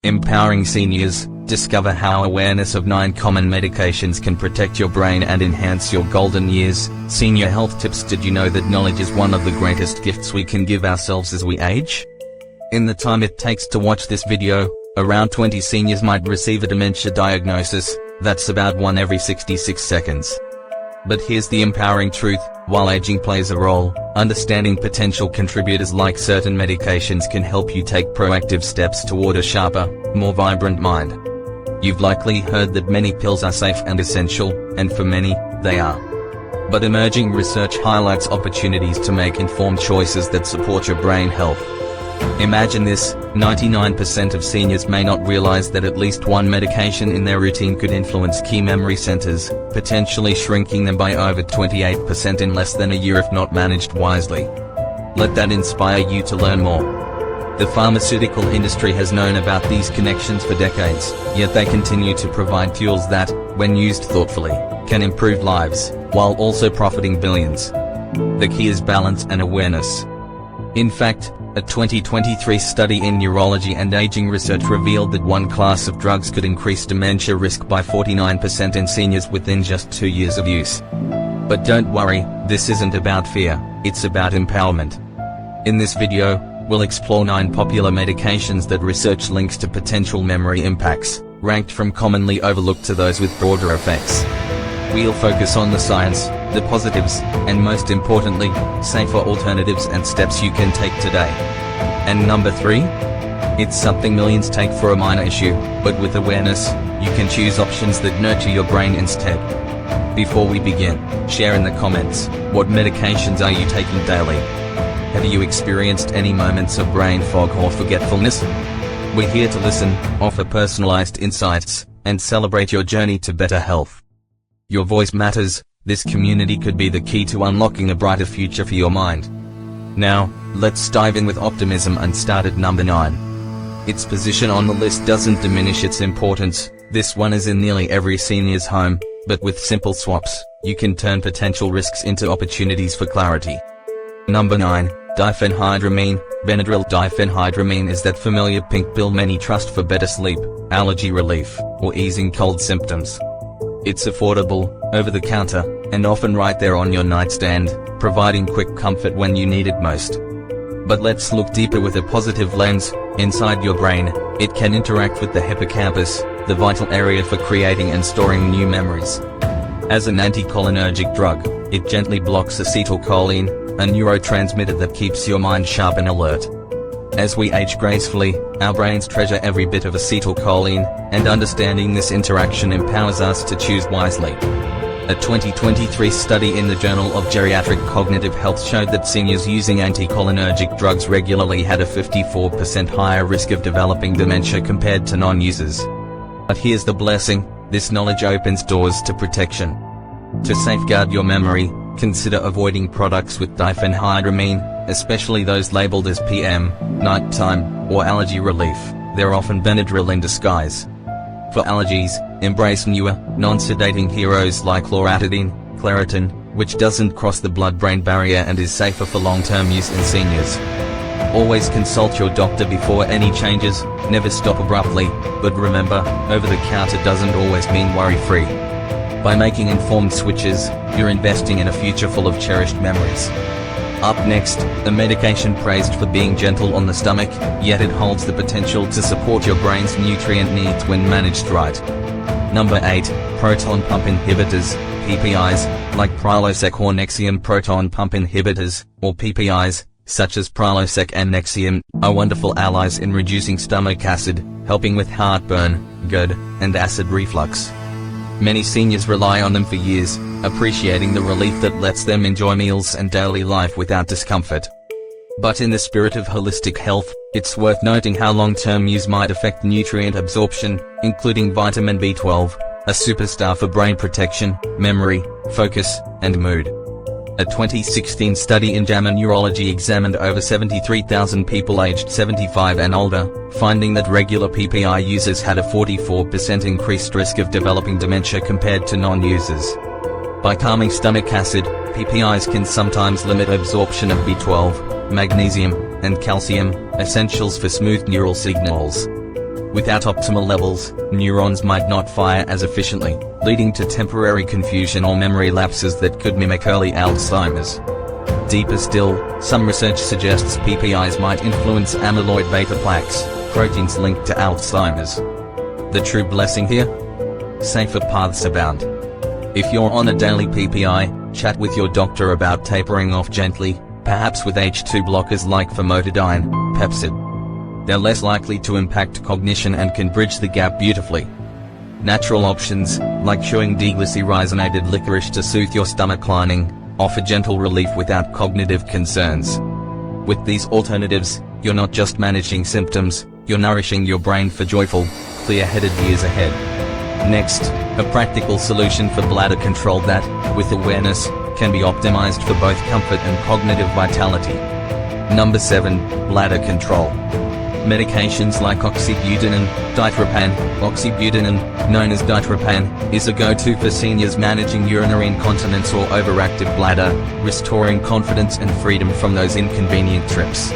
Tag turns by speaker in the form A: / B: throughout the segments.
A: Empowering seniors. Discover how awareness of 9 common medications can protect your brain and enhance your golden years. Senior health tips. Did you know that knowledge is one of the greatest gifts we can give ourselves as we age? In the time it takes to watch this video, around 20 seniors might receive a dementia diagnosis. That's about 1 every 66 seconds. But here's the empowering truth: while aging plays a role, understanding potential contributors like certain medications can help you take proactive steps toward a sharper, more vibrant mind. You've likely heard that many pills are safe and essential, and for many, they are. But emerging research highlights opportunities to make informed choices that support your brain health. Imagine this: 99% of seniors may not realize that at least one medication in their routine could influence key memory centers, potentially shrinking them by over 28% in less than a year if not managed wisely. Let that inspire you to learn more. The pharmaceutical industry has known about these connections for decades, yet they continue to provide tools that, when used thoughtfully, can improve lives, while also profiting billions. The key is balance and awareness. In fact, a 2023 study in neurology and aging research revealed that one class of drugs could increase dementia risk by 49% in seniors within just 2 years of use. But don't worry, this isn't about fear, it's about empowerment. In this video, we'll explore 9 popular medications that research links to potential memory impacts, ranked from commonly overlooked to those with broader effects. We'll focus on the science, the positives, and most importantly, safer alternatives and steps you can take today. And number 3? It's something millions take for a minor issue, but with awareness, you can choose options that nurture your brain instead. Before we begin, share in the comments, what medications are you taking daily? Have you experienced any moments of brain fog or forgetfulness? We're here to listen, offer personalized insights, and celebrate your journey to better health. Your voice matters. This community could be the key to unlocking a brighter future for your mind. Now, let's dive in with optimism and start at number 9. Its position on the list doesn't diminish its importance. This one is in nearly every senior's home, but with simple swaps, you can turn potential risks into opportunities for clarity. Number 9. Diphenhydramine. Benadryl. Diphenhydramine is that familiar pink pill many trust for better sleep, allergy relief, or easing cold symptoms. It's affordable, over-the-counter, and often right there on your nightstand, providing quick comfort when you need it most. But let's look deeper with a positive lens. Inside your brain, it can interact with the hippocampus, the vital area for creating and storing new memories. As an anticholinergic drug, it gently blocks acetylcholine, a neurotransmitter that keeps your mind sharp and alert. As we age gracefully, our brains treasure every bit of acetylcholine, and understanding this interaction empowers us to choose wisely. A 2023 study in the Journal of Geriatric Cognitive Health showed that seniors using anticholinergic drugs regularly had a 54% higher risk of developing dementia compared to non-users. But here's the blessing: this knowledge opens doors to protection. To safeguard your memory, consider avoiding products with diphenhydramine, especially those labeled as PM, nighttime, or allergy relief. They're often Benadryl in disguise. For allergies, embrace newer, non-sedating heroes like loratadine, Claritin, which doesn't cross the blood-brain barrier and is safer for long-term use in seniors. Always consult your doctor before any changes. Never stop abruptly, but remember, over-the-counter doesn't always mean worry-free. By making informed switches, you're investing in a future full of cherished memories. Up next, a medication praised for being gentle on the stomach, yet it holds the potential to support your brain's nutrient needs when managed right. Number 8. Proton pump inhibitors, PPIs, like Prilosec or Nexium. Proton pump inhibitors, or PPIs, such as Prilosec and Nexium, are wonderful allies in reducing stomach acid, helping with heartburn, GERD, and acid reflux. Many seniors rely on them for years, appreciating the relief that lets them enjoy meals and daily life without discomfort. But in the spirit of holistic health, it's worth noting how long-term use might affect nutrient absorption, including vitamin B12, a superstar for brain protection, memory, focus, and mood. A 2016 study in JAMA Neurology examined over 73,000 people aged 75 and older, finding that regular PPI users had a 44% increased risk of developing dementia compared to non-users. By calming stomach acid, PPIs can sometimes limit absorption of B12, magnesium, and calcium, essentials for smooth neural signals. Without optimal levels, neurons might not fire as efficiently, leading to temporary confusion or memory lapses that could mimic early Alzheimer's. Deeper still, some research suggests PPIs might influence amyloid beta plaques, proteins linked to Alzheimer's. The true blessing here? Safer paths abound. If you're on a daily PPI, chat with your doctor about tapering off gently, perhaps with H2 blockers like famotidine, Pepcid. They're less likely to impact cognition and can bridge the gap beautifully. Natural options, like chewing deglycyrrhizinated licorice to soothe your stomach lining, offer gentle relief without cognitive concerns. With these alternatives, you're not just managing symptoms, you're nourishing your brain for joyful, clear-headed years ahead. Next, a practical solution for bladder control that, with awareness, can be optimized for both comfort and cognitive vitality. Number 7, bladder control. Medications like oxybutynin, ditropan. Oxybutynin, known as ditropan, is a go-to for seniors managing urinary incontinence or overactive bladder, restoring confidence and freedom from those inconvenient trips.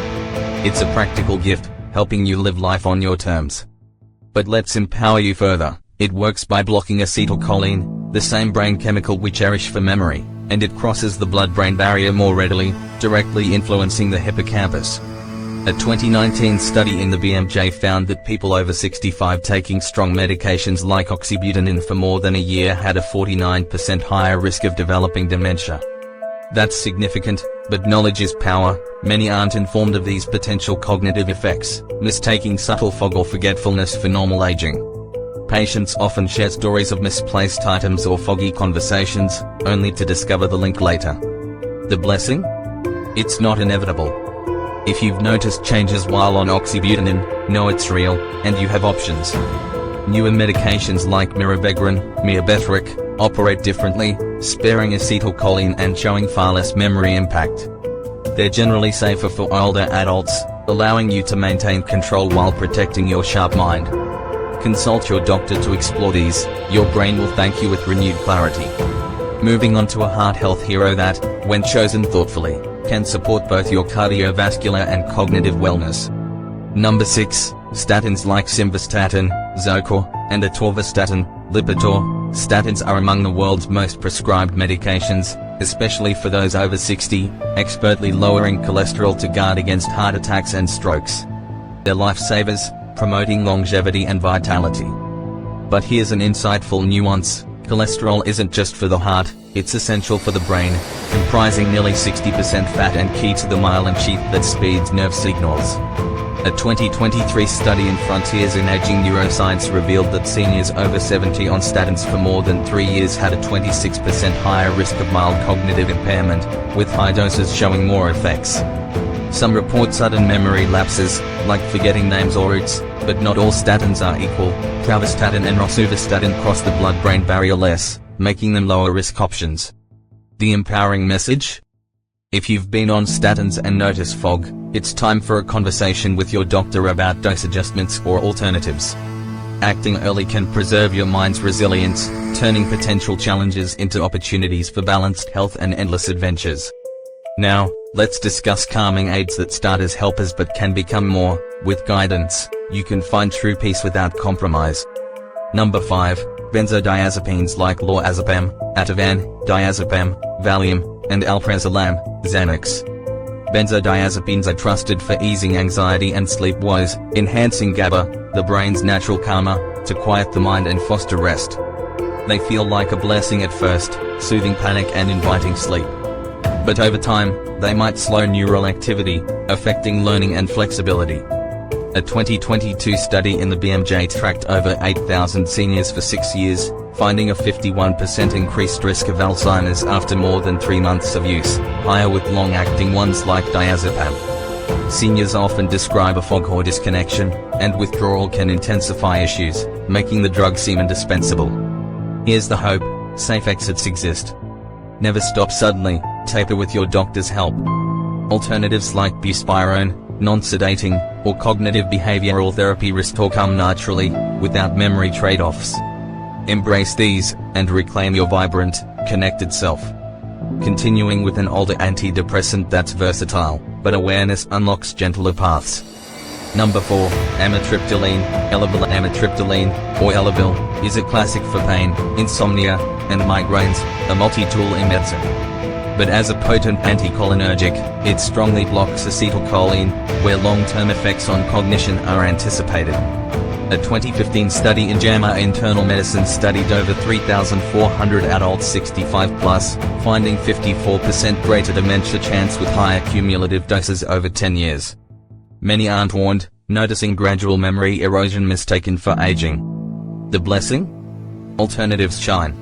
A: It's a practical gift, helping you live life on your terms. But let's empower you further. It works by blocking acetylcholine, the same brain chemical we cherish for memory, and it crosses the blood-brain barrier more readily, directly influencing the hippocampus. A 2019 study in the BMJ found that people over 65 taking strong medications like oxybutynin for more than a year had a 49% higher risk of developing dementia. That's significant, but knowledge is power. Many aren't informed of these potential cognitive effects, mistaking subtle fog or forgetfulness for normal aging. Patients often share stories of misplaced items or foggy conversations, only to discover the link later. The blessing? It's not inevitable. If you've noticed changes while on oxybutynin, know it's real, and you have options. Newer medications like mirabegron, operate differently, sparing acetylcholine and showing far less memory impact. They're generally safer for older adults, allowing you to maintain control while protecting your sharp mind. Consult your doctor to explore these. Your brain will thank you with renewed clarity. Moving on to a heart health hero that, when chosen thoughtfully, can support both your cardiovascular and cognitive wellness. Number 6, statins like simvastatin, Zocor, and atorvastatin, Lipitor. Statins are among the world's most prescribed medications, especially for those over 60, expertly lowering cholesterol to guard against heart attacks and strokes. They're lifesavers, promoting longevity and vitality. But here's an insightful nuance. Cholesterol isn't just for the heart, it's essential for the brain, comprising nearly 60% fat and key to the myelin sheath that speeds nerve signals. A 2023 study in Frontiers in Aging Neuroscience revealed that seniors over 70 on statins for more than 3 years had a 26% higher risk of mild cognitive impairment, with high doses showing more effects. Some report sudden memory lapses, like forgetting names or routes, but not all statins are equal. Pravastatin and rosuvastatin cross the blood-brain barrier less, making them lower-risk options. The empowering message? If you've been on statins and notice fog, it's time for a conversation with your doctor about dose adjustments or alternatives. Acting early can preserve your mind's resilience, turning potential challenges into opportunities for balanced health and endless adventures. Now, let's discuss calming aids that start as helpers but can become more. With guidance, you can find true peace without compromise. Number 5, benzodiazepines like lorazepam, Ativan, diazepam, Valium, and alprazolam, Xanax. Benzodiazepines are trusted for easing anxiety and sleep woes, enhancing GABA, the brain's natural calmer, to quiet the mind and foster rest. They feel like a blessing at first, soothing panic and inviting sleep. But over time, they might slow neural activity, affecting learning and flexibility. A 2022 study in the BMJ tracked over 8,000 seniors for 6 years, finding a 51% increased risk of Alzheimer's after more than 3 months of use, higher with long-acting ones like diazepam. Seniors often describe a fog or disconnection, and withdrawal can intensify issues, making the drug seem indispensable. Here's the hope: safe exits exist. Never stop suddenly, taper with your doctor's help. Alternatives like buspirone, non-sedating, or cognitive behavioral therapy restore calm naturally, without memory trade-offs. Embrace these, and reclaim your vibrant, connected self. Continuing with an older antidepressant that's versatile, but awareness unlocks gentler paths. Number 4, amitriptyline. Amitriptyline, or Elavil, is a classic for pain, insomnia, and migraines, a multi-tool in medicine. But as a potent anticholinergic, it strongly blocks acetylcholine, where long-term effects on cognition are anticipated. A 2015 study in JAMA Internal Medicine studied over 3,400 adults 65 plus, finding 54% greater dementia chance with higher cumulative doses over 10 years. Many aren't warned, noticing gradual memory erosion mistaken for aging. The blessing? Alternatives shine.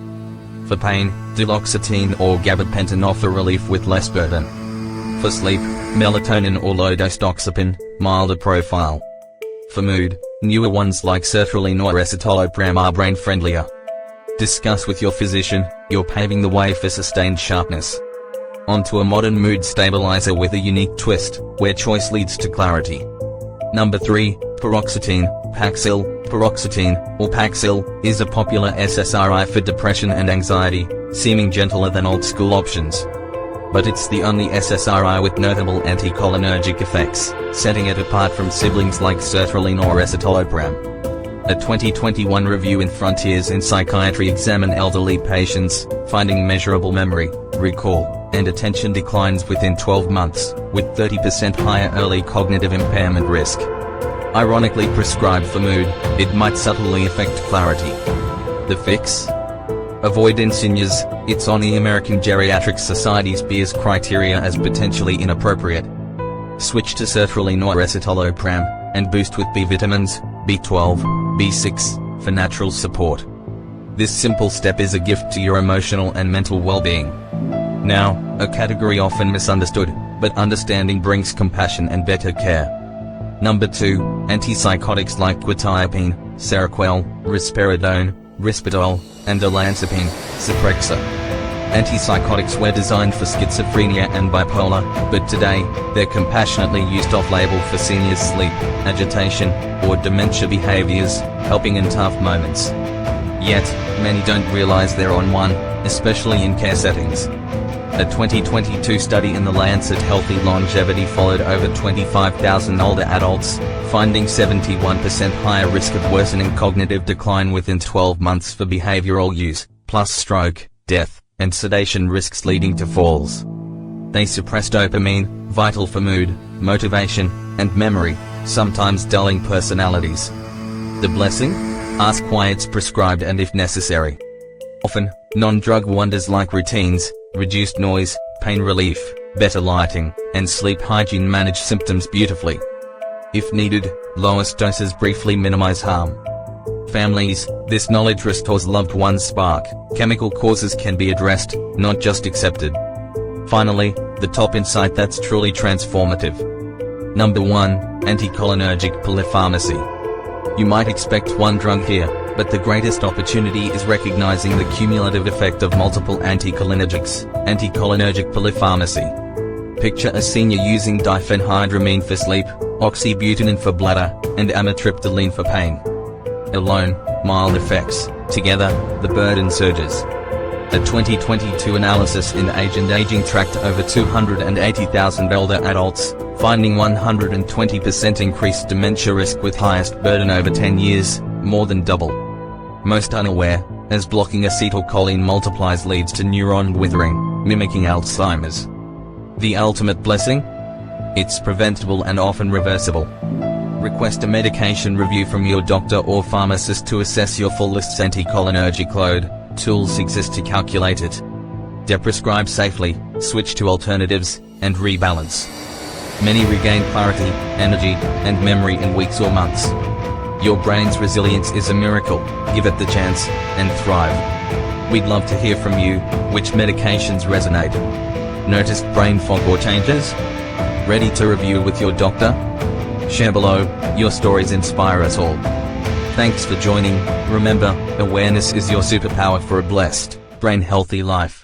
A: For pain, duloxetine or gabapentin offer relief with less burden. For sleep, melatonin or low-dose doxepin, milder profile. For mood, newer ones like sertraline or escitalopram are brain-friendlier. Discuss with your physician, you're paving the way for sustained sharpness. Onto a modern mood stabilizer with a unique twist, where choice leads to clarity. Number 3, paroxetine. Paxil, paroxetine, or Paxil, is a popular SSRI for depression and anxiety, seeming gentler than old-school options. But it's the only SSRI with notable anticholinergic effects, setting it apart from siblings like sertraline or escitalopram. A 2021 review in Frontiers in Psychiatry examined elderly patients, finding measurable memory, recall, and attention declines within 12 months, with 30% higher early cognitive impairment risk. Ironically prescribed for mood, it might subtly affect clarity. The fix? Avoid insignias. It's on the American Geriatric Society's BIAS criteria as potentially inappropriate. Switch to sertraline or escitalopram, and boost with B vitamins, B12, B6, for natural support. This simple step is a gift to your emotional and mental well-being. Now, a category often misunderstood, but understanding brings compassion and better care. Number 2, antipsychotics like quetiapine, Seroquel, risperidone, Risperdal, and olanzapine, Zyprexa. Antipsychotics were designed for schizophrenia and bipolar, but today, they're compassionately used off-label for seniors' sleep, agitation, or dementia behaviors, helping in tough moments. Yet, many don't realize they're on one, especially in care settings. A 2022 study in the Lancet Healthy Longevity followed over 25,000 older adults, finding 71% higher risk of worsening cognitive decline within 12 months for behavioral use, plus stroke, death, and sedation risks leading to falls. They suppress dopamine, vital for mood, motivation, and memory, sometimes dulling personalities. The blessing? Ask why it's prescribed and if necessary. Often, non-drug wonders like routines, reduced noise, pain relief, better lighting, and sleep hygiene manage symptoms beautifully. If needed, lowest doses briefly minimize harm. Families, this knowledge restores loved ones' spark. Chemical causes can be addressed, not just accepted. Finally, the top insight that's truly transformative. Number 1, anticholinergic polypharmacy. You might expect one drug here, but the greatest opportunity is recognizing the cumulative effect of multiple anticholinergics, anticholinergic polypharmacy. Picture a senior using diphenhydramine for sleep, oxybutynin for bladder, and amitriptyline for pain. Alone, mild effects. Together, the burden surges. A 2022 analysis in Age and Aging tracked over 280,000 older adults, finding 120% increased dementia risk with highest burden over 10 years, more than double. Most unaware, as blocking acetylcholine multiplies leads to neuron withering, mimicking Alzheimer's. The ultimate blessing? It's preventable and often reversible. Request a medication review from your doctor or pharmacist to assess your full list's anticholinergic load. Tools exist to calculate it. Deprescribe safely, switch to alternatives, and rebalance. Many regain clarity, energy, and memory in weeks or months. Your brain's resilience is a miracle. Give it the chance, and thrive. We'd love to hear from you. Which medications resonate? Noticed brain fog or changes? Ready to review with your doctor? Share below. Your stories inspire us all. Thanks for joining. Remember, awareness is your superpower for a blessed, brain-healthy life.